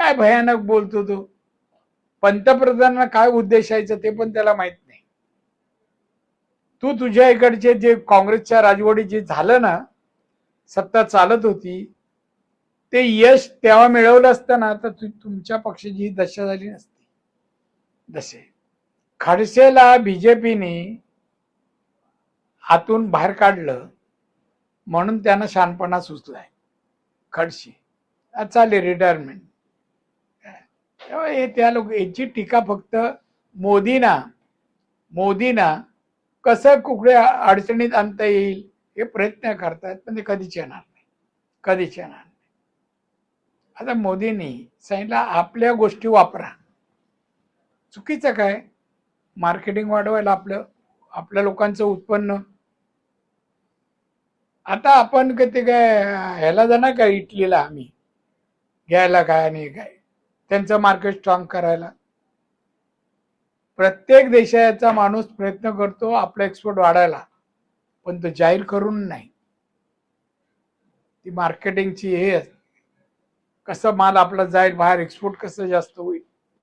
काय भयानक बोलतो तो. पंतप्रधानांना काय उद्देशायचं ते पण त्याला माहित नाही. तू तुझ्या इकडचे जे काँग्रेसच्या राजवटीत जे झालं ना, सत्ता चालत होती, ते यश तेव्हा मिळवलं असतं ना तर तुमच्या पक्षाची ही दशा झाली नसती. जसे खडसेला बीजेपीने हातून बाहेर काढलं म्हणून त्यांना शहाणपणा सुचलाय. खडसे चालेल रिटायरमेंट. त्या लोक यांची टीका फक्त मोदीना कसं कुठे अडचणीत आणता येईल हे प्रयत्न करतात, पण ते कधीच येणार नाही, कधीच येणार नाही. आता मोदींनी सांगितलं आपल्या गोष्टी वापरा. चुकीचं काय? मार्केटिंग वाढवायला आपल्या लोकांचं उत्पन्न. आता आपण ते काय ह्याला जाणार का इटलीला आम्ही घ्यायला काय आणि काय त्यांचं मार्केट स्ट्रॉंग करायला. प्रत्येक देशाचा माणूस प्रयत्न करतो आपला एक्सपोर्ट वाढायला, पण तो जाहीर करून नाही. ती मार्केटिंगची हे कसं माल आपला जाईल बाहेर, एक्सपोर्ट कसं जास्त होईल